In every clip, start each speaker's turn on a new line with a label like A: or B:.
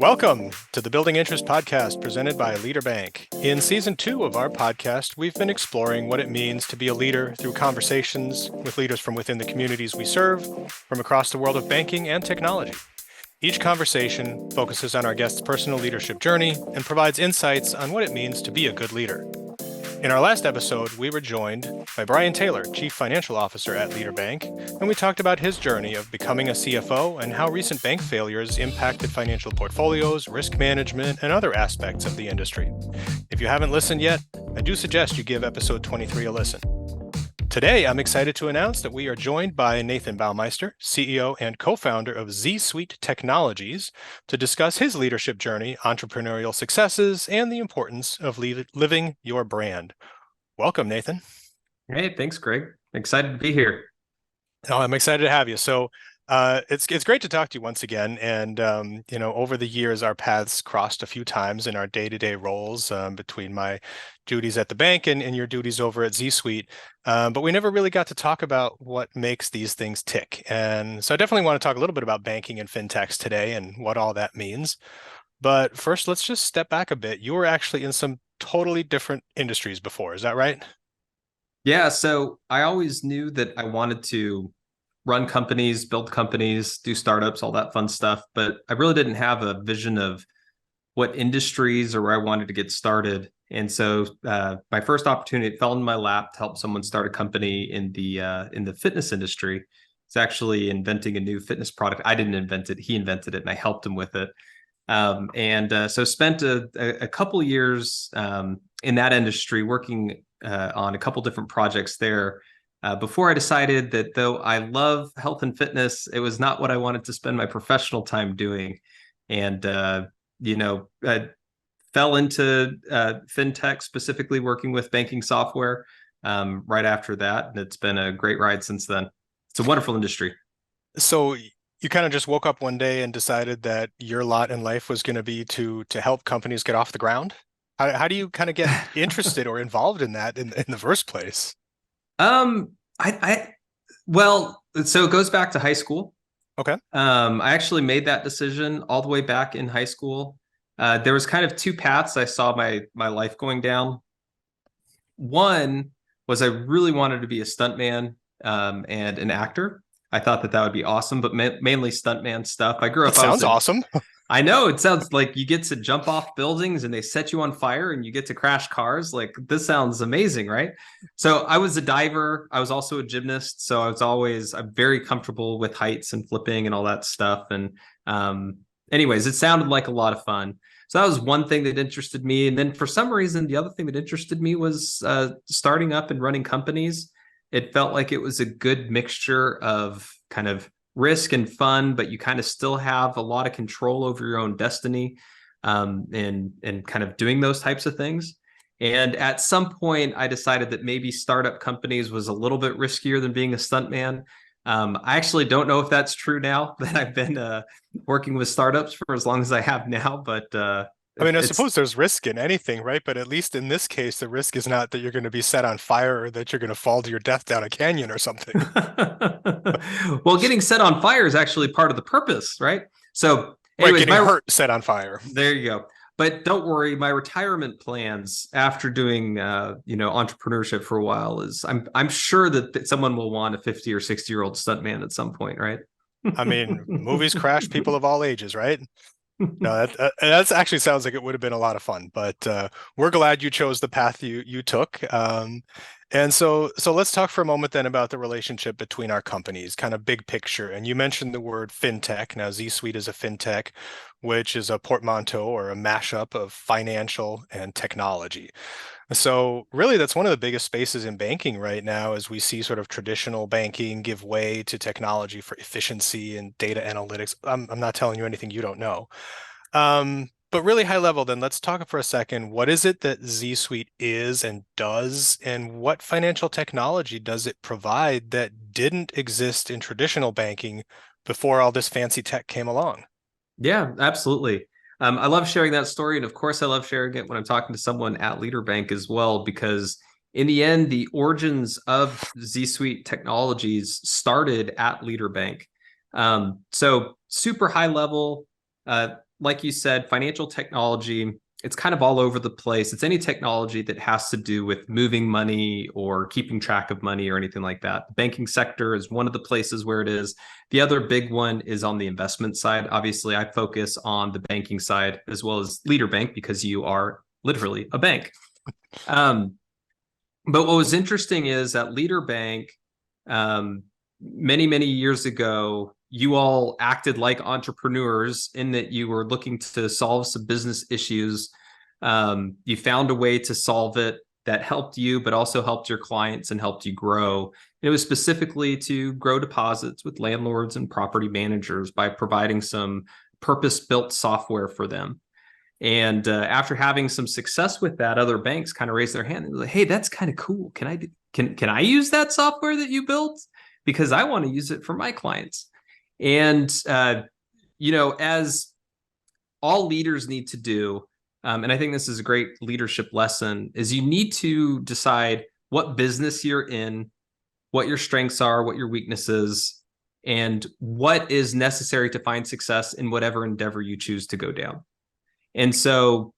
A: Welcome to the Building Interest podcast presented by Leader Bank. In season 2 of our podcast, we've been exploring what it means to be a leader through conversations with leaders from within the communities we serve, from across the world of banking and technology. Each conversation focuses on our guest's personal leadership journey and provides insights on what it means to be a good leader. In our last episode, we were joined by Brian Taylor, Chief Financial Officer at Leader Bank, and we talked about his journey of becoming a CFO and how recent bank failures impacted financial portfolios, risk management, and other aspects of the industry. If you haven't listened yet, I do suggest you give episode 23 a listen. Today, I'm excited to announce that we are joined by Nathan Baumeister, CEO and co-founder of ZSuite Technologies, to discuss his leadership journey, entrepreneurial successes, and the importance of living your brand. Welcome, Nathan.
B: Hey, thanks, Greg. Excited to be here.
A: Oh, I'm excited to have you. So it's great to talk to you once again. And, over the years, our paths crossed a few times in our day-to-day roles between my duties at the bank and your duties over at ZSuite. But we never really got to talk about what makes these things tick. And so I definitely want to talk a little bit about banking and fintechs today and what all that means. But first, let's just step back a bit. You were actually in some totally different industries before. Is that right?
B: Yeah, so I always knew that I wanted to run companies, build companies, do startups, all that fun stuff. But I really didn't have a vision of what industries or where I wanted to get started. And so my first opportunity, it fell in my lap to help someone start a company in the fitness industry. It's actually inventing a new fitness product. I didn't invent it. He invented it, and I helped him with it. So spent a couple years in that industry working on a couple different projects there before I decided that though I love health and fitness, it was not what I wanted to spend my professional time doing. And, I fell into fintech, specifically working with banking software right after that. And it's been a great ride since then. It's a wonderful industry.
A: So you kind of just woke up one day and decided that your lot in life was going to be to help companies get off the ground? How do you kind of get interested or involved in that in the first place?
B: I well, so it goes back to high school.
A: Okay.
B: I actually made that decision all the way back in high school. There was kind of two paths I saw my life going down. One was I really wanted to be a stuntman and an actor. I thought that would be awesome, but mainly stuntman stuff. I grew up.
A: That sounds awesome.
B: I know it sounds like you get to jump off buildings and they set you on fire and you get to crash cars. Like this sounds amazing, right? So I was a diver. I was also a gymnast. So I'm very comfortable with heights and flipping and all that stuff. And anyways, it sounded like a lot of fun. So that was one thing that interested me. And then for some reason, the other thing that interested me was starting up and running companies. It felt like it was a good mixture of kind of risk and fun, but you kind of still have a lot of control over your own destiny and kind of doing those types of things. And at some point, I decided that maybe startup companies was a little bit riskier than being a stuntman. I actually don't know if that's true now that I've been working with startups for as long as I have now, but
A: I suppose there's risk in anything, right? But at least in this case, the risk is not that you're going to be set on fire or that you're going to fall to your death down a canyon or something.
B: Well, getting set on fire is actually part of the purpose, right? So,
A: anyways, getting hurt, set on fire.
B: There you go. But don't worry, my retirement plans after doing entrepreneurship for a while is I'm sure that someone will want a 50 or 60-year-old stuntman at some point, right?
A: I mean, movies crash people of all ages, right? No, that actually sounds like it would have been a lot of fun, but we're glad you chose the path you took. And so let's talk for a moment then about the relationship between our companies, kind of big picture. And you mentioned the word fintech. Now, ZSuite is a fintech, which is a portmanteau or a mashup of financial and technology. So really, that's one of the biggest spaces in banking right now as we see sort of traditional banking give way to technology for efficiency and data analytics. I'm not telling you anything you don't know. But really high level, then let's talk for a second. What is it that ZSuite is and does, and what financial technology does it provide that didn't exist in traditional banking before all this fancy tech came along?
B: Yeah, absolutely. I love sharing that story. And of course, I love sharing it when I'm talking to someone at Leader Bank as well, because in the end, the origins of ZSuite Technologies started at Leader Bank. So super high level, like you said, financial technology, it's kind of all over the place. It's any technology that has to do with moving money or keeping track of money or anything like that. The banking sector is one of the places where it is. The other big one is on the investment side. Obviously, I focus on the banking side as well as Leader Bank because you are literally a bank. But what was interesting is at Leader Bank, many, many years ago, you all acted like entrepreneurs in that you were looking to solve some business issues. You found a way to solve it that helped you, but also helped your clients and helped you grow. And it was specifically to grow deposits with landlords and property managers by providing some purpose-built software for them. And after having some success with that, other banks kind of raised their hand and were like, "Hey, that's kind of cool. Can I use that software that you built? Because I want to use it for my clients." And as all leaders need to do, and I think this is a great leadership lesson, is you need to decide what business you're in, what your strengths are, what your weaknesses, and what is necessary to find success in whatever endeavor you choose to go down. And so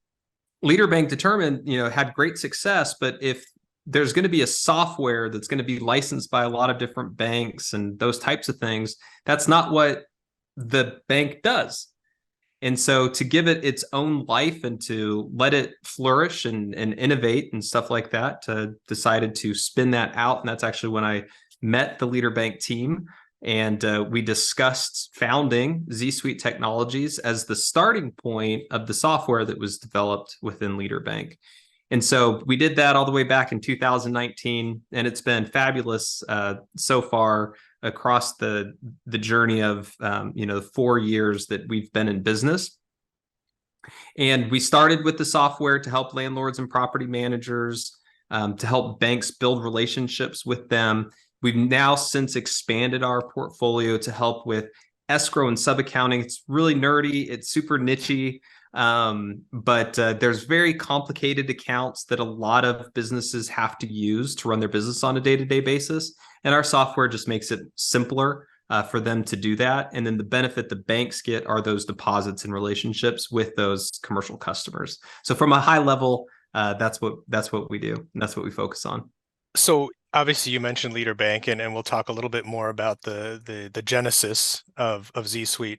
B: Leader Bank determined, had great success, but if there's going to be a software that's going to be licensed by a lot of different banks and those types of things, that's not what the bank does. And so to give it its own life and to let it flourish and innovate and stuff like that, decided to spin that out. And that's actually when I met the Leader Bank team. And we discussed founding ZSuite Technologies as the starting point of the software that was developed within Leader Bank. And so we did that all the way back in 2019, and it's been fabulous so far across the journey of 4 years that we've been in business. And we started with the software to help landlords and property managers, to help banks build relationships with them. We've now since expanded our portfolio to help with escrow and sub-accounting. It's really nerdy. It's super niche-y. But there's very complicated accounts that a lot of businesses have to use to run their business on a day-to-day basis. And our software just makes it simpler for them to do that. And then the benefit the banks get are those deposits and relationships with those commercial customers. So from a high level, that's what we do. And that's what we focus on.
A: So obviously you mentioned Leader Bank, and we'll talk a little bit more about the genesis of ZSuite.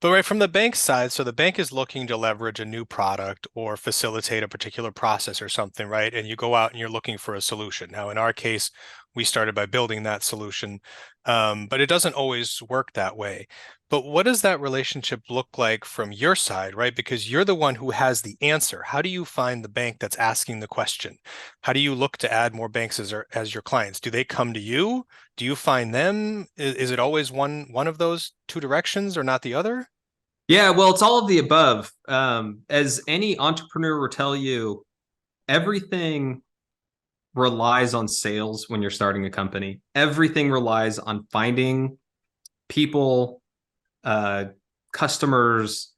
A: But right from the bank side, so the bank is looking to leverage a new product or facilitate a particular process or something, right? And you go out and you're looking for a solution. Now, in our case, we started by building that solution, but it doesn't always work that way. But what does that relationship look like from your side, right? Because you're the one who has the answer. How do you find the bank that's asking the question? How do you look to add more banks as your clients? Do they come to you? Do you find them? Is it always one of those two directions or not the other?
B: Yeah, well, it's all of the above. As any entrepreneur will tell you, everything relies on sales when you're starting a company. Everything relies on finding people, customers,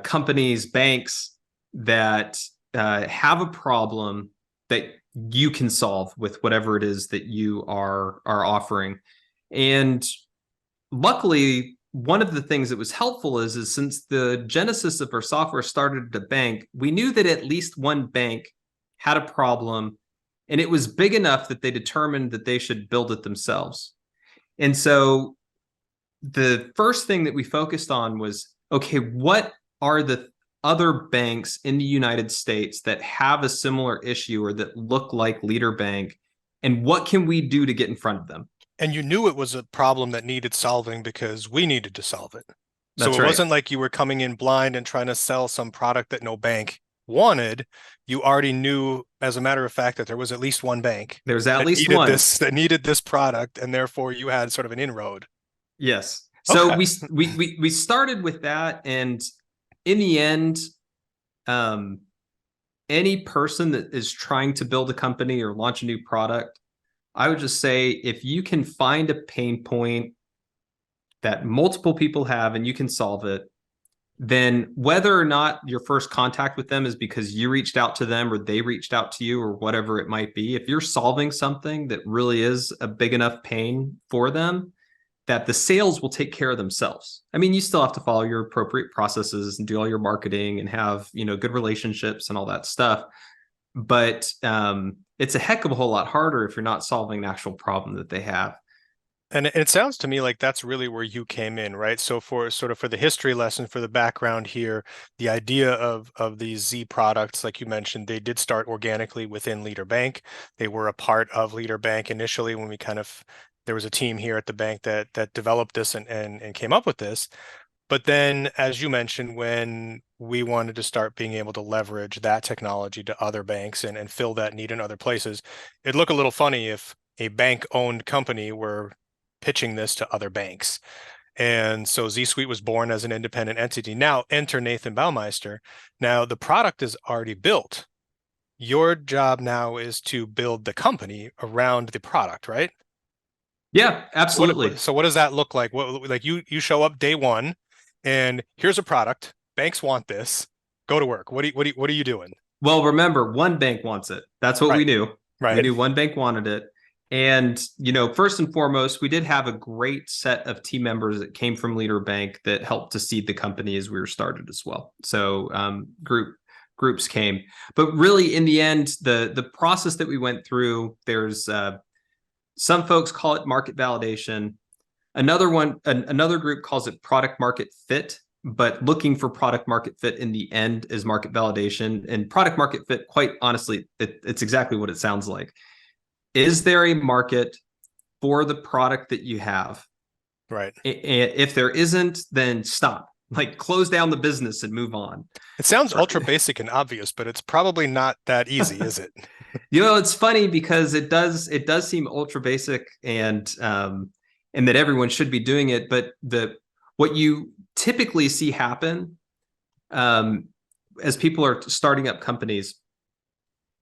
B: companies, banks that have a problem that you can solve with whatever it is that you are offering. And luckily, one of the things that was helpful is since the genesis of our software started at a bank, we knew that at least one bank had a problem, and it was big enough that they determined that they should build it themselves. And so the first thing that we focused on was, okay, what are the other banks in the United States that have a similar issue or that look like Leader Bank, and what can we do to get in front of them?
A: And you knew it was a problem that needed solving because we needed to solve it. So
B: That's
A: it
B: right.
A: wasn't like you were coming in blind and trying to sell some product that no bank wanted. You already knew, as a matter of fact, that there was at least one bank
B: There's at
A: that
B: least
A: needed
B: one
A: that needed this product, and therefore you had sort of an inroad.
B: Yes. So
A: Okay.
B: we started with that, and in the end, any person that is trying to build a company or launch a new product, I would just say if you can find a pain point that multiple people have and you can solve it, then whether or not your first contact with them is because you reached out to them or they reached out to you or whatever it might be, if you're solving something that really is a big enough pain for them, that the sales will take care of themselves. I mean, you still have to follow your appropriate processes and do all your marketing and have, good relationships and all that stuff. But it's a heck of a whole lot harder if you're not solving an actual problem that they have.
A: And it sounds to me like that's really where you came in, right? So for the history lesson, for the background here, the idea of these Z products, like you mentioned, they did start organically within Leader Bank. They were a part of Leader Bank initially when there was a team here at the bank that developed this and came up with this. But then, as you mentioned, when we wanted to start being able to leverage that technology to other banks and fill that need in other places, it'd look a little funny if a bank-owned company were pitching this to other banks. And so ZSuite was born as an independent entity. Now enter Nathan Baumeister. Now the product is already built. Your job now is to build the company around the product, right?
B: Yeah, absolutely.
A: So what does that look like? Like you show up day one and here's a product. Banks want this. Go to work. What are you doing?
B: Well, remember, one bank wants it. That's what we knew.
A: Right.
B: We knew one bank wanted it. And, first and foremost, we did have a great set of team members that came from Leader Bank that helped to seed the company as we were started as well. So groups came. But really, in the end, the process that we went through, there's some folks call it market validation. Another group calls it product market fit. But looking for product market fit in the end is market validation. And product market fit, quite honestly, it's exactly what it sounds like. Is there a market for the product that you have?
A: Right.
B: If there isn't, then stop. Like close down the business and move on.
A: It sounds ultra basic and obvious, but it's probably not that easy, is it?
B: It's funny because it does seem ultra basic and that everyone should be doing it. But what you typically see happen as people are starting up companies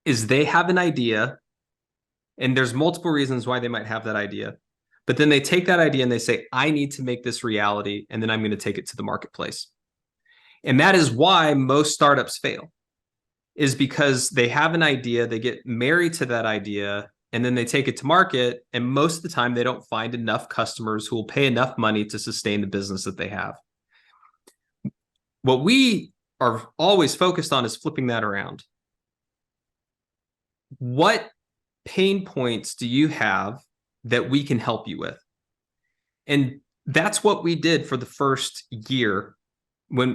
B: is they have an idea. And there's multiple reasons why they might have that idea. But then they take that idea and they say, I need to make this reality. And then I'm going to take it to the marketplace. And that is why most startups fail, is because they have an idea, they get married to that idea, and then they take it to market. And most of the time, they don't find enough customers who will pay enough money to sustain the business that they have. What we are always focused on is flipping that around. What pain points do you have that we can help you with? And that's what we did for the first year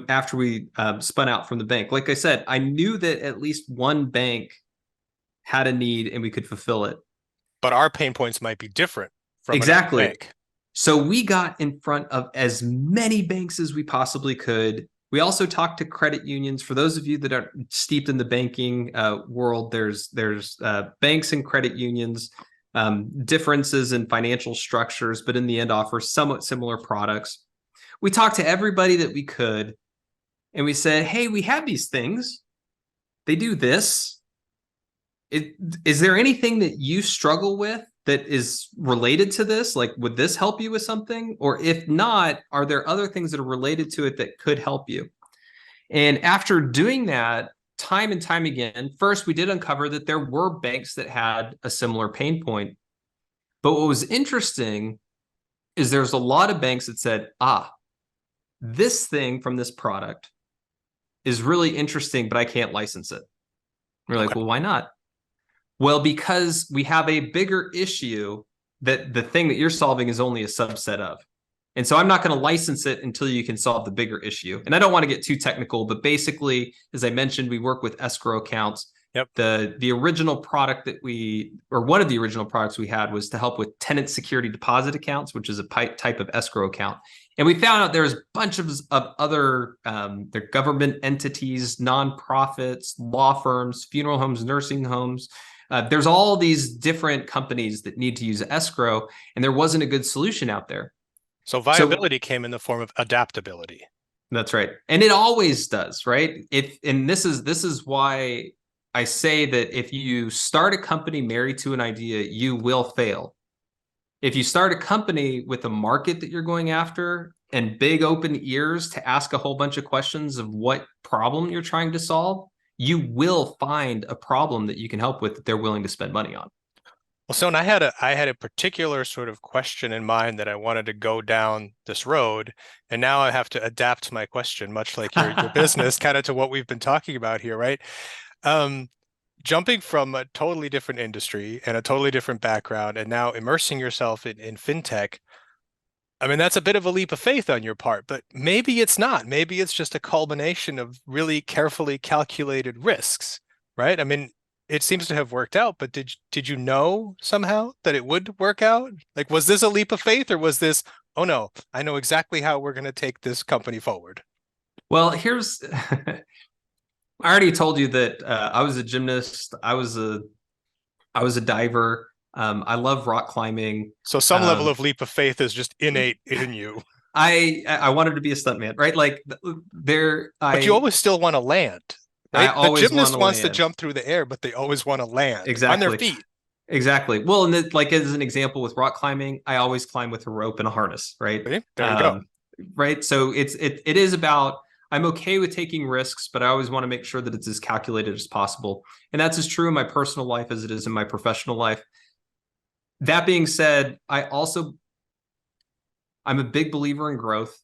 B: after we spun out from the bank. Like I said, I knew that at least one bank had a need and we could fulfill it.
A: But our pain points might be different from
B: exactly.
A: another bank.
B: So we got in front of as many banks as we possibly could. We also talked to credit unions. For those of you that are steeped in the banking world, there's banks and credit unions, differences in financial structures, but in the end offer somewhat similar products. We talked to everybody that we could, and we said, hey, we have these things. They do this. Is there anything that you struggle with that is related to this? Like, would this help you with something? Or if not, are there other things that are related to it that could help you? And after doing that time and time again, first, we did uncover that there were banks that had a similar pain point. But what was interesting is there's a lot of banks that said, this thing from this product is really interesting, but I can't license it. We're like, well, why not? Well, because we have a bigger issue that the thing that you're solving is only a subset of. And so I'm not going to license it until you can solve the bigger issue. And I don't want to get too technical, but basically, as I mentioned, we work with escrow accounts.
A: Yep.
B: The original product one of the original products we had was to help with tenant security deposit accounts, which is a type of escrow account. And we found out there's a bunch of other their government entities, nonprofits, law firms, funeral homes, nursing homes. There's all these different companies that need to use escrow, and there wasn't a good solution out there.
A: So viability came in the form of adaptability.
B: That's right. And it always does, right? This is why I say that if you start a company married to an idea, you will fail. If you start a company with a market that you're going after and big open ears to ask a whole bunch of questions of what problem you're trying to solve, you will find a problem that you can help with that they're willing to spend money on.
A: Well, so and I had a particular sort of question in mind that I wanted to go down this road, and now I have to adapt my question, much like your business, kind of to what we've been talking about here, right? Um, Jumping from a totally different industry and a totally different background, and now immersing yourself in fintech. I mean, that's a bit of a leap of faith on your part, but maybe it's not. Maybe it's just a culmination of really carefully calculated risks, right? I mean, it seems to have worked out, but did you know somehow that it would work out? Like, was this a leap of faith or was this, oh no, I know exactly how we're going to take this company forward?
B: Well, here's I already told you that I was a gymnast. I was a diver. I love rock climbing.
A: So some level
B: Um,
A: of leap of faith is just innate in you,
B: I wanted to be a stuntman, right? Like there,
A: but you always still want to land,
B: I
A: right? The
B: always want
A: gymnast
B: to
A: wants to
B: land.
A: jump through the air, but they always want to land on their
B: Exactly.
A: feet.
B: Exactly. Well, and like as an example with rock climbing, I always climb with a rope and a harness, right?
A: See? There you go.
B: Um, right. So it is about I'm okay with taking risks, but I always want to make sure that it's as calculated as possible. And that's as true in my personal life as it is in my professional life. That being said, I'm a big believer in growth.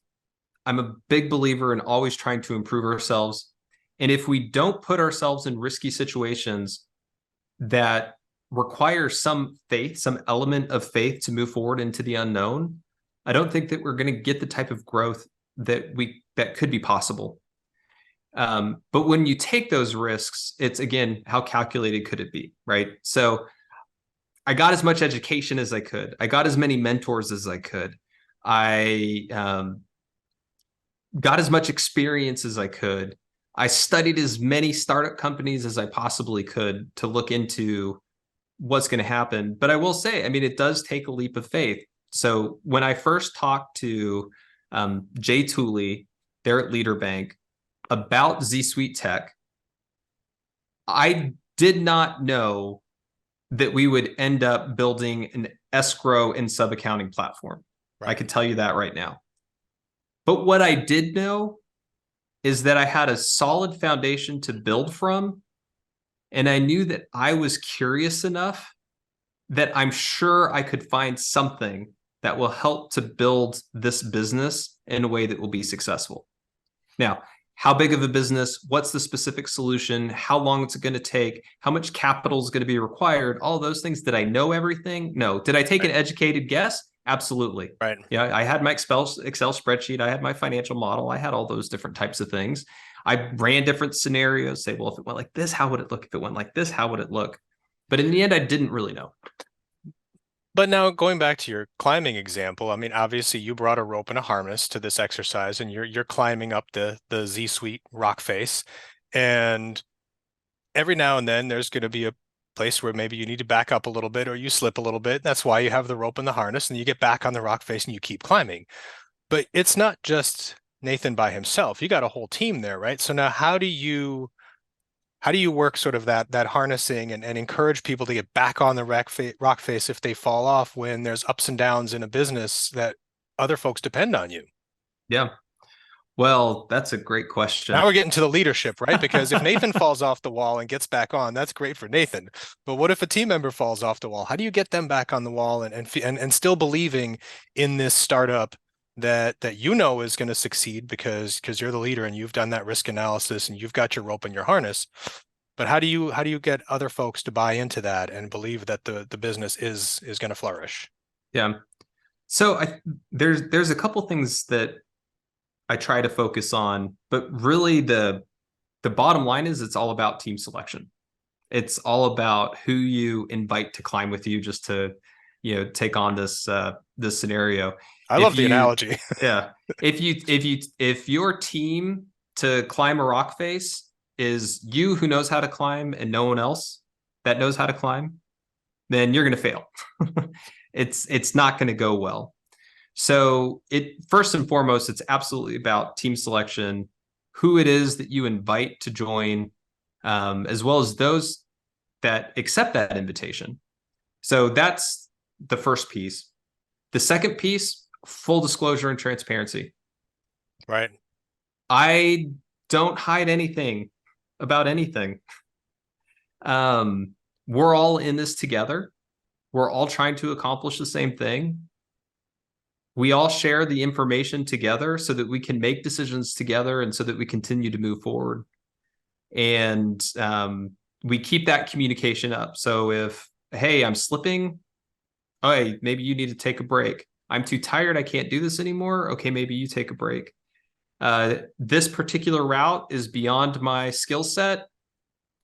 B: I'm a big believer in always trying to improve ourselves. And if we don't put ourselves in risky situations that require some faith, some element of faith to move forward into the unknown, I don't think that we're going to get the type of growth that could be possible. But when you take those risks, it's again, how calculated could it be, right? So I got as much education as I could. I got as many mentors as I could. I got as much experience as I could. I studied as many startup companies as I possibly could to look into what's going to happen. But I will say, I mean, it does take a leap of faith. So when I first talked to Jay Tooley there at Leader Bank about ZSuite Tech, I did not know that we would end up building an escrow and sub accounting platform. Right. I could tell you that right now. But what I did know is that I had a solid foundation to build from. And I knew that I was curious enough that I'm sure I could find something that will help to build this business in a way that will be successful. Now, how big of a business? What's the specific solution? How long it's going to take? How much capital is going to be required? All those things. Did I know everything? No. Did I take an educated guess? Absolutely.
A: Right.
B: Yeah, I had my Excel spreadsheet. I had my financial model. I had all those different types of things. I ran different scenarios, say, well, if it went like this, how would it look? If it went like this, how would it look? But in the end, I didn't really know.
A: But now going back to your climbing example, I mean, obviously you brought a rope and a harness to this exercise, and you're climbing up the ZSuite rock face, and every now and then there's going to be a place where maybe you need to back up a little bit or you slip a little bit. That's why you have the rope and the harness, and you get back on the rock face and you keep climbing. But it's not just Nathan by himself. You got a whole team there, right? So now how do you work sort of that harnessing and encourage people to get back on the rock face if they fall off when there's ups and downs in a business that other folks depend on you?
B: Yeah. Well, that's a great question.
A: Now we're getting to the leadership, right? Because if Nathan falls off the wall and gets back on, that's great for Nathan. But what if a team member falls off the wall? How do you get them back on the wall and still believing in this startup that you know is going to succeed because you're the leader and you've done that risk analysis and you've got your rope and your harness? But how do you get other folks to buy into that and believe that the business is going to flourish?
B: Yeah. So there's a couple things that I try to focus on, but really the bottom line is it's all about team selection. It's all about who you invite to climb with you just to, take on this scenario.
A: I love the analogy.
B: Yeah. If your team to climb a rock face is you who knows how to climb and no one else that knows how to climb, then you're going to fail. It's not going to go well. So first and foremost, it's absolutely about team selection, who it is that you invite to join, as well as those that accept that invitation. So that's the first piece. The second piece, full disclosure and transparency.
A: Right.
B: I don't hide anything about anything. We're all in this together. we're all trying to accomplish the same thing. We all share the information together so that we can make decisions together and so that we continue to move forward. And we keep that communication up. So if, hey, I'm slipping, oh, hey, maybe you need to take a break. I'm too tired, I can't do this anymore. Okay, maybe you take a break. This particular route is beyond my skill set.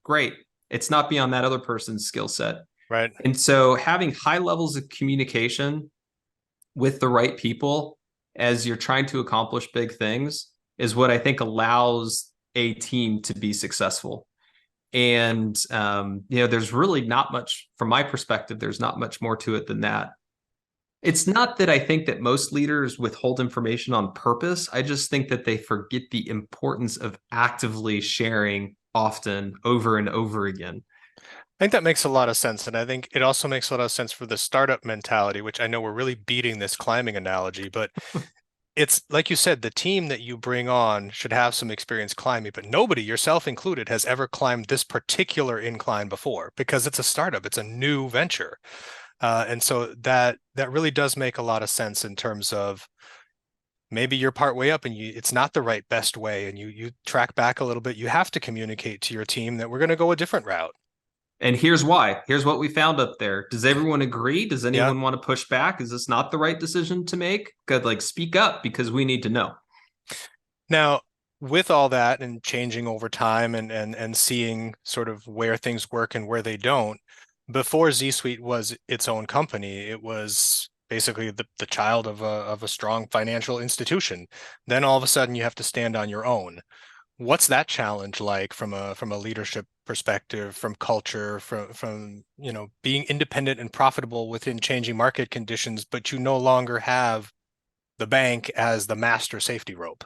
B: Great. It's not beyond that other person's skill set.
A: Right.
B: And so having high levels of communication with the right people as you're trying to accomplish big things is what I think allows a team to be successful. And, there's really not much, from my perspective, there's not much more to it than that. It's not that I think that most leaders withhold information on purpose. I just think that they forget the importance of actively sharing often, over and over again.
A: I think that makes a lot of sense. And I think it also makes a lot of sense for the startup mentality, which I know we're really beating this climbing analogy, but it's like you said, the team that you bring on should have some experience climbing, but nobody, yourself included, has ever climbed this particular incline before because it's a startup, it's a new venture. And so that really does make a lot of sense in terms of maybe you're part way up and it's not the right best way, and you track back a little bit. You have to communicate to your team that we're going to go a different route.
B: And here's why. Here's what we found up there. Does everyone agree? Does anyone
A: Yeah.
B: want to push back? Is this not the right decision to make? Good, like speak up because we need to know.
A: Now, with all that and changing over time and seeing sort of where things work and where they don't, before ZSuite was its own company, it was basically the child of a strong financial institution. Then all of a sudden you have to stand on your own. What's that challenge like from a leadership perspective, from culture, from being independent and profitable within changing market conditions, but you no longer have the bank as the master safety rope?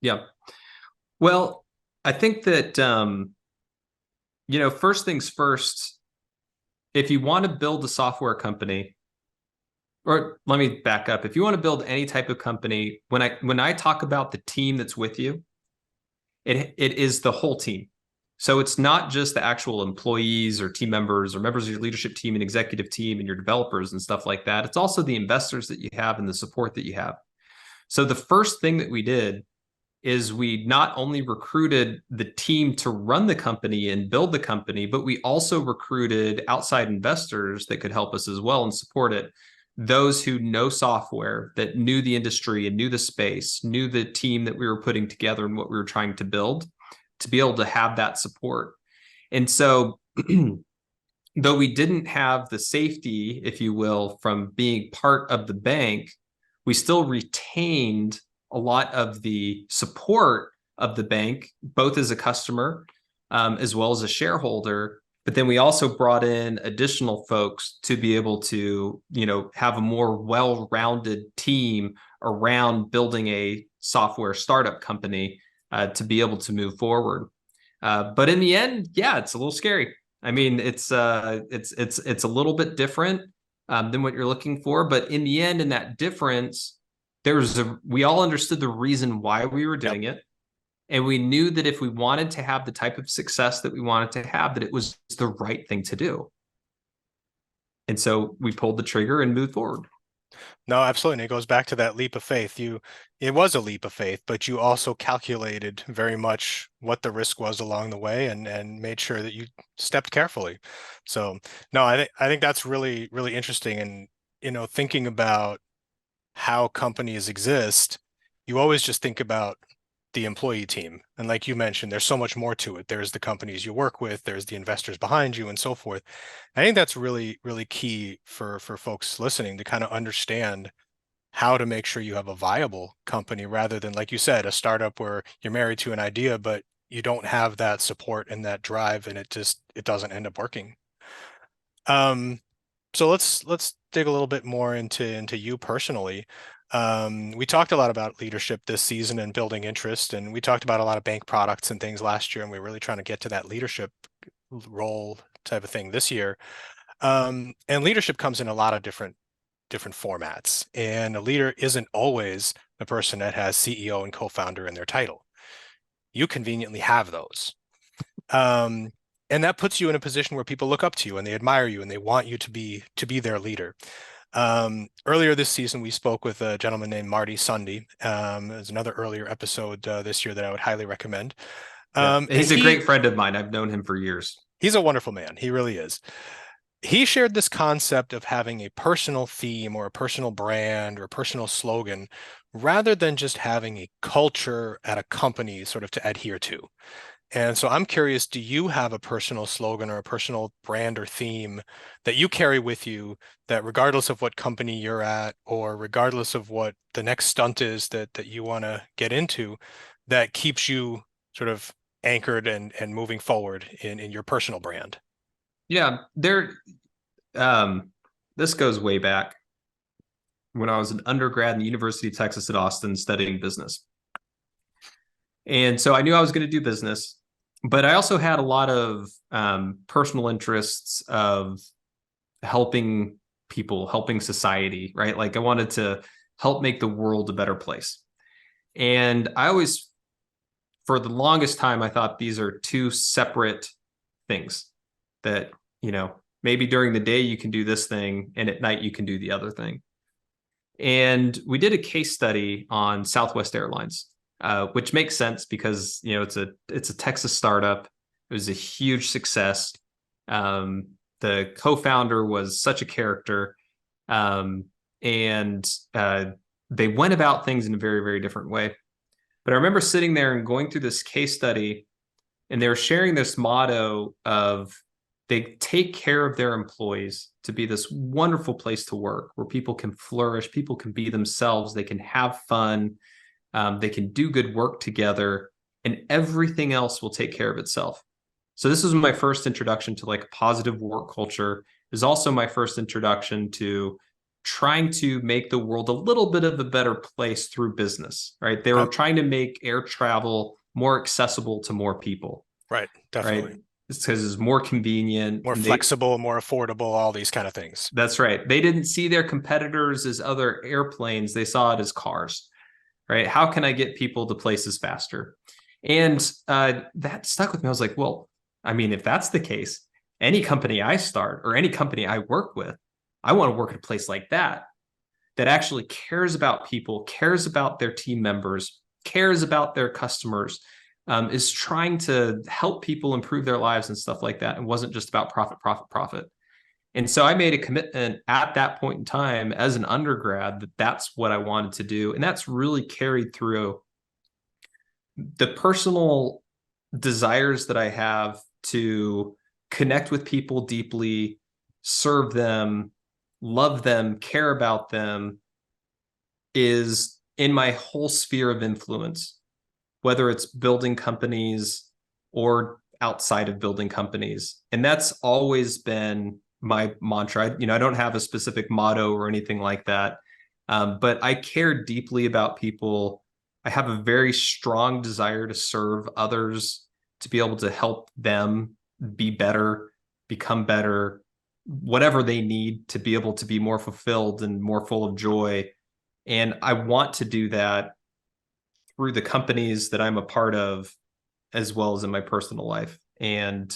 B: Yeah. Well, I think that first things first, if you want to build a software company, or let me back up. If you want to build any type of company, when I talk about the team that's with you, it is the whole team. So it's not just the actual employees or team members or members of your leadership team and executive team and your developers and stuff like that. It's also the investors that you have and the support that you have. So the first thing that we did is we not only recruited the team to run the company and build the company, but we also recruited outside investors that could help us as well and support it. Those who know software, that knew the industry and knew the space, knew the team that we were putting together and what we were trying to build, to be able to have that support. And so, though we didn't have the safety, if you will, from being part of the bank, we still retained a lot of the support of the bank, both as a customer as well as a shareholder. But then we also brought in additional folks to be able to, have a more well-rounded team around building a software startup company to be able to move forward. But in the end, yeah, it's a little scary. I mean, it's a little bit different than what you're looking for. But in the end, in that difference, we all understood the reason why we were doing it. And we knew that if we wanted to have the type of success that we wanted to have, that it was the right thing to do. And so we pulled the trigger and moved forward.
A: No, absolutely. And it goes back to that leap of faith. It was a leap of faith, but you also calculated very much what the risk was along the way and made sure that you stepped carefully. So no, I think that's really, really interesting. And, thinking about how companies exist, you always just think about the employee team. And like you mentioned, there's so much more to it. There's the companies you work with, there's the investors behind you and so forth. I think that's really, really key for folks listening to kind of understand how to make sure you have a viable company rather than, like you said, a startup where you're married to an idea, but you don't have that support and that drive, and it doesn't end up working. So let's dig a little bit more into you personally. We talked a lot about leadership this season and building interest, and we talked about a lot of bank products and things last year, and we're really trying to get to that leadership role type of thing this year. And leadership comes in a lot of different formats, and a leader isn't always the person that has CEO and co-founder in their title. You conveniently have those. And that puts you in a position where people look up to you and they admire you and they want you to be their leader. Earlier this season, we spoke with a gentleman named Marty Sunday. There's another earlier episode this year that I would highly recommend.
B: Yeah.
A: And
B: He's a great friend of mine. I've known him for years.
A: he's a wonderful man. He really is. He shared this concept of having a personal theme or a personal brand or a personal slogan rather than just having a culture at a company sort of to adhere to. And so I'm curious, do you have a personal slogan or a personal brand or theme that you carry with you that regardless of what company you're at or regardless of what the next stunt is that you want to get into, that keeps you sort of anchored and moving forward in your personal brand?
B: Yeah, this goes way back when I was an undergrad in the University of Texas at Austin studying business. And so I knew I was going to do business, but I also had a lot of personal interests of helping people, helping society, right? Like I wanted to help make the world a better place. And I always, for the longest time, I thought these are two separate things that, maybe during the day you can do this thing and at night you can do the other thing. And we did a case study on Southwest Airlines, which makes sense because it's a Texas startup. It was a huge success. The co-founder was such a character, and they went about things in a very, very different way. But I remember sitting there and going through this case study, and they were sharing this motto of they take care of their employees to be this wonderful place to work where people can flourish, people can be themselves, they can have fun, they can do good work together, and everything else will take care of itself. So this was my first introduction to like positive work culture. It was also my first introduction to trying to make the world a little bit of a better place through business, right? They were trying to make air travel more accessible to more people.
A: Right, definitely.
B: Right? It's because it's more convenient,
A: more flexible, more affordable, all these kind of things.
B: That's right. They didn't see their competitors as other airplanes. They saw it as cars, right? How can I get people to places faster? And that stuck with me. I was like, well, I mean, if that's the case, any company I start or any company I work with, I want to work at a place like that actually cares about people, cares about their team members, cares about their customers, is trying to help people improve their lives and stuff like that. It wasn't just about profit, profit, profit. And so I made a commitment at that point in time as an undergrad that that's what I wanted to do. And that's really carried through the personal desires that I have to connect with people deeply, serve them, love them, care about them, is in my whole sphere of influence, whether it's building companies or outside of building companies. And that's always been my mantra. I don't have a specific motto or anything like that, but I care deeply about people. I have a very strong desire to serve others, to be able to help them be better, become better, whatever they need to be able to be more fulfilled and more full of joy. And I want to do that through the companies that I'm a part of, as well as in my personal life. And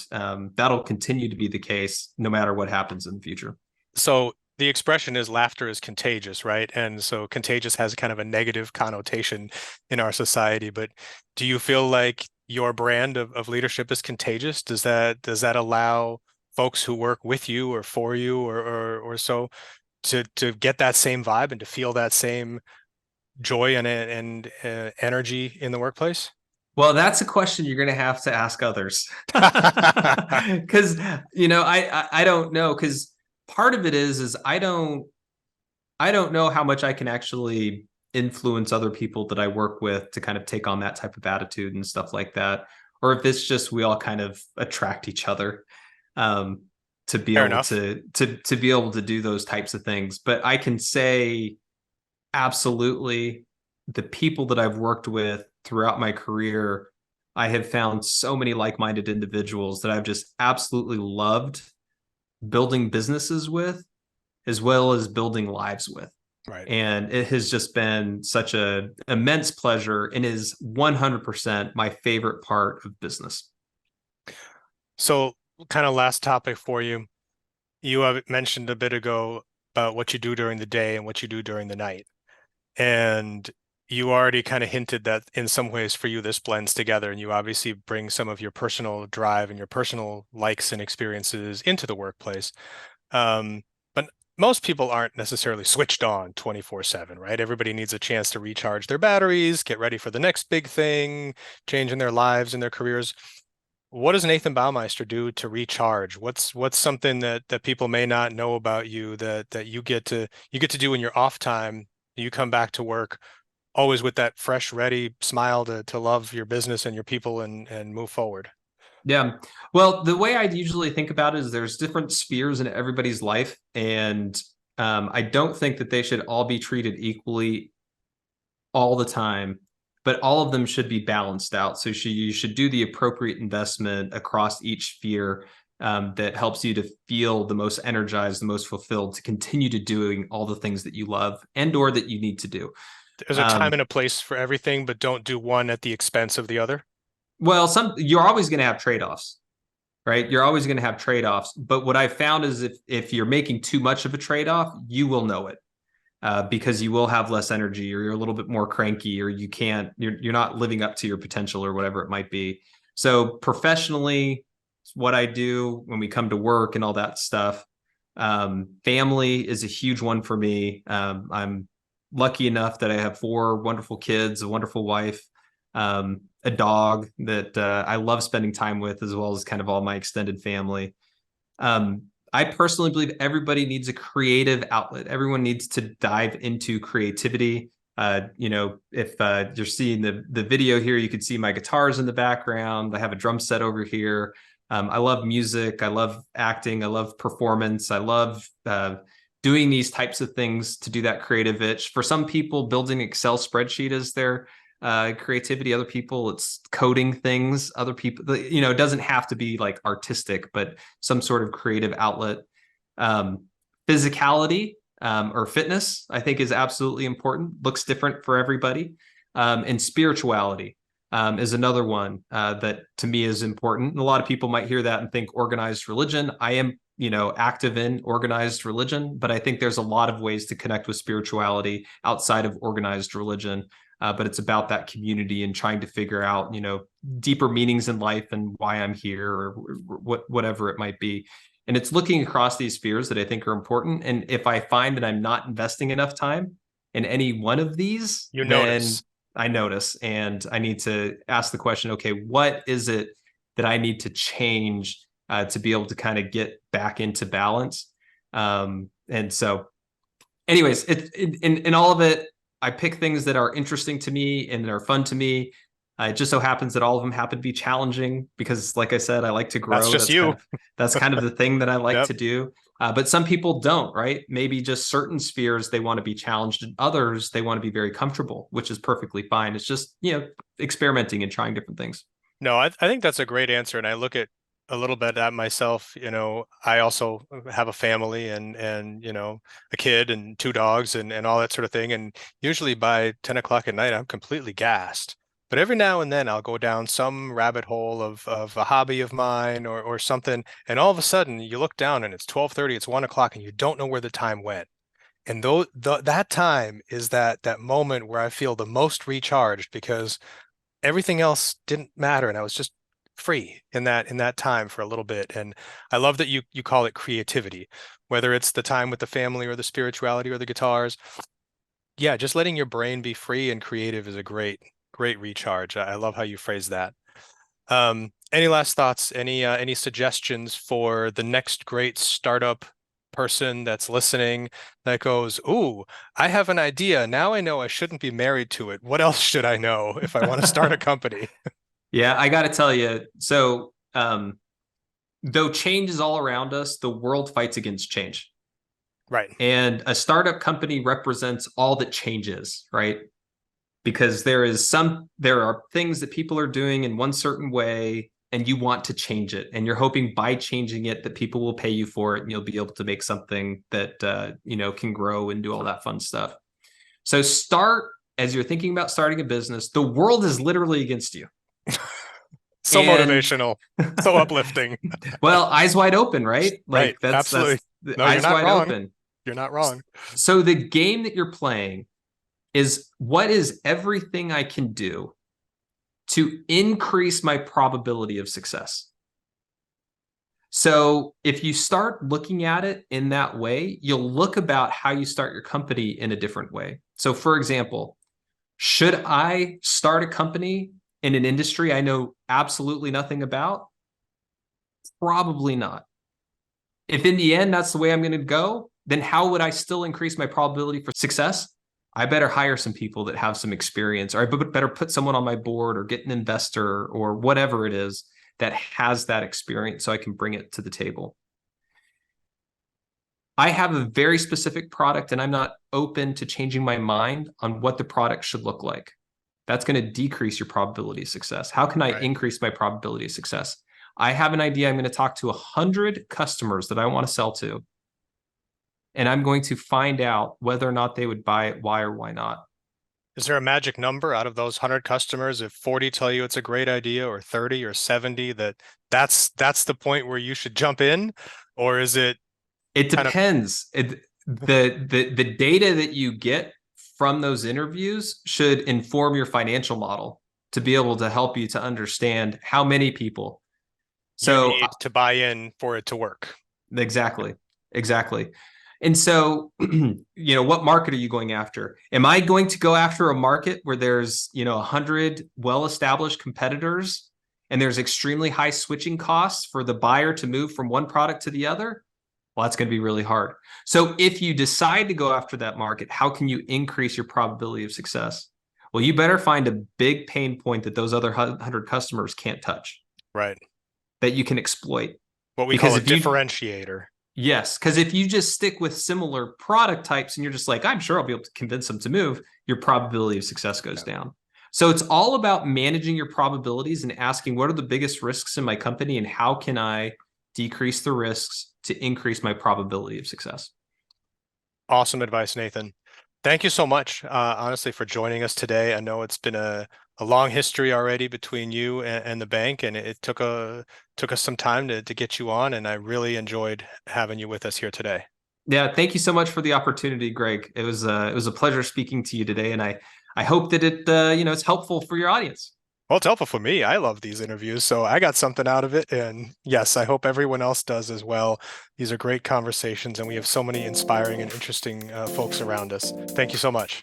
B: that'll continue to be the case no matter what happens in the future.
A: So the expression is laughter is contagious, right? And so contagious has kind of a negative connotation in our society. But do you feel like your brand of leadership is contagious? Does that allow folks who work with you or for you or so to get that same vibe and to feel that same joy and energy in the workplace?
B: Well, that's a question you're going to have to ask others, because I don't know, because part of it is I don't know how much I can actually influence other people that I work with to kind of take on that type of attitude and stuff like that, or if it's just we all kind of attract each other to be
A: Fair
B: able
A: enough.
B: to be able to do those types of things. But I can say absolutely the people that I've worked with throughout my career, I have found so many like-minded individuals that I've just absolutely loved building businesses with, as well as building lives with.
A: Right.
B: And it has just been such an immense pleasure and is 100% my favorite part of business.
A: So kind of last topic for you. You have mentioned a bit ago about what you do during the day and what you do during the night. And you already kind of hinted that in some ways for you, this blends together, and you obviously bring some of your personal drive and your personal likes and experiences into the workplace. But most people aren't necessarily switched on 24/7, right? Everybody needs a chance to recharge their batteries, get ready for the next big thing, change in their lives and their careers. What does Nathan Baumeister do to recharge? What's something that people may not know about you that you get to do in your off time? You come back to work always with that fresh, ready smile to love your business and your people and move forward.
B: Yeah. Well, the way I usually think about it is there's different spheres in everybody's life, and I don't think that they should all be treated equally all the time, but all of them should be balanced out. So you should do the appropriate investment across each sphere that helps you to feel the most energized, the most fulfilled, to continue to doing all the things that you love and or that you need to do.
A: There's a time and a place for everything, but don't do one at the expense of the other.
B: Well, you're always going to have trade-offs, right? You're always going to have trade-offs. But what I found is if you're making too much of a trade-off, you will know it. Because you will have less energy, or you're a little bit more cranky, or you're not living up to your potential, or whatever it might be. So professionally, what I do when we come to work and all that stuff, family is a huge one for me. I'm lucky enough that I have 4 wonderful kids, a wonderful wife, a dog that I love spending time with, as well as kind of all my extended family. I personally believe everybody needs a creative outlet. Everyone needs to dive into creativity. If you're seeing the video here, you can see my guitars in the background. I have a drum set over here. I love music. I love acting. I love performance. I love doing these types of things to do that creative itch. For some people, building an Excel spreadsheet is their creativity. Other people, it's coding things. Other people, it doesn't have to be like artistic, but some sort of creative outlet. Physicality or fitness, I think, is absolutely important. Looks different for everybody. And spirituality is another one that to me is important. And a lot of people might hear that and think organized religion. I am, active in organized religion, but I think there's a lot of ways to connect with spirituality outside of organized religion. But it's about that community and trying to figure out, deeper meanings in life and why I'm here, or whatever it might be. And it's looking across these spheres that I think are important. And if I find that I'm not investing enough time in any one of these,
A: You
B: then
A: notice.
B: I notice, and I need to ask the question, okay, what is it that I need to change to be able to kind of get back into balance? And so anyways, in all of it, I pick things that are interesting to me and that are fun to me. It just so happens that all of them happen to be challenging because, like I said, I like to grow.
A: That's just you.
B: That's kind of the thing that I like
A: Yep.
B: to do. But some people don't, right? Maybe just certain spheres they want to be challenged, and others they want to be very comfortable, which is perfectly fine. It's just, experimenting and trying different things.
A: No, I think that's a great answer. And I look at a little bit at myself, I also have a family and a kid and 2 dogs and all that sort of thing. And usually by 10 o'clock at night, I'm completely gassed. But every now and then I'll go down some rabbit hole of a hobby of mine or something. And all of a sudden you look down and it's 12:30, it's 1 o'clock, and you don't know where the time went. And that time is that moment where I feel the most recharged because everything else didn't matter, and I was just free in that time for a little bit. And I love that you call it creativity, whether it's the time with the family or the spirituality or the guitars. Yeah, just letting your brain be free and creative is a great recharge. I love how you phrase that. Any last thoughts? Any suggestions for the next great startup person that's listening that goes, "Ooh, I have an idea. Now I know I shouldn't be married to it. What else should I know if I want to start a company?"
B: Yeah, I got to tell you. So, though change is all around us, the world fights against change.
A: Right.
B: And a startup company represents all that change is, right? Because there are things that people are doing in one certain way, and you want to change it. And you're hoping by changing it that people will pay you for it, and you'll be able to make something that, can grow and do all that fun stuff. So as you're thinking about starting a business, the world is literally against you.
A: So motivational, so uplifting.
B: Well, eyes wide open, right?
A: Right. Absolutely.
B: That's
A: No,
B: eyes wide open.
A: You're not wrong.
B: So the game that you're playing is, what is everything I can do to increase my probability of success? So if you start looking at it in that way, you'll look about how you start your company in a different way. So for example, should I start a company in an industry I know absolutely nothing about? Probably not. If in the end that's the way I'm going to go, then how would I still increase my probability for success? I better hire some people that have some experience, or I better put someone on my board or get an investor or whatever it is that has that experience so I can bring it to the table. I have a very specific product and I'm not open to changing my mind on what the product should look like. That's going to decrease your probability of success. How can I increase my probability of success? I have an idea. I'm going to talk to 100 customers that I want to sell to, and I'm going to find out whether or not they would buy it, why or why not.
A: Is there a magic number out of those 100 customers? If 40 tell you it's a great idea, or 30 or 70, that's the point where you should jump in? Or is it?
B: It depends. The data that you get from those interviews should inform your financial model to be able to help you to understand how many people
A: You need to buy in for it to work.
B: Exactly. And so, what market are you going after? Am I going to go after a market where there's, 100 well-established competitors and there's extremely high switching costs for the buyer to move from one product to the other? Well, that's going to be really hard. So if you decide to go after that market, how can you increase your probability of success? Well, you better find a big pain point that those other 100 customers can't touch.
A: Right.
B: That you can exploit.
A: What we call a differentiator.
B: Yes, because if you just stick with similar product types and you're just like, I'm sure I'll be able to convince them to move, your probability of success goes down. So it's all about managing your probabilities and asking, what are the biggest risks in my company and how can I decrease the risks to increase my probability of success?
A: Awesome advice, Nathan. Thank you so much, honestly, for joining us today. I know it's been a long history already between you and the bank, and it took us some time to get you on, and I really enjoyed having you with us here today.
B: Yeah, thank you so much for the opportunity, Greg. It was a pleasure speaking to you today, and I hope that it's helpful for your audience.
A: Well, it's helpful for me. I love these interviews, so I got something out of it. And yes, I hope everyone else does as well. These are great conversations, and we have so many inspiring and interesting folks around us. Thank you so much.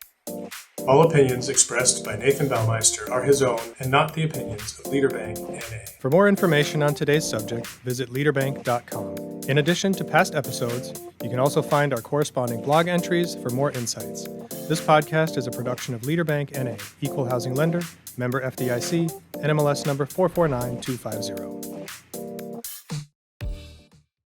A: All opinions expressed by Nathan Baumeister are his own and not the opinions of LeaderBank NA. For more information on today's subject, visit leaderbank.com. In addition to past episodes, you can also find our corresponding blog entries for more insights. This podcast is a production of LeaderBank NA, Equal Housing Lender, member FDIC, NMLS number 449250.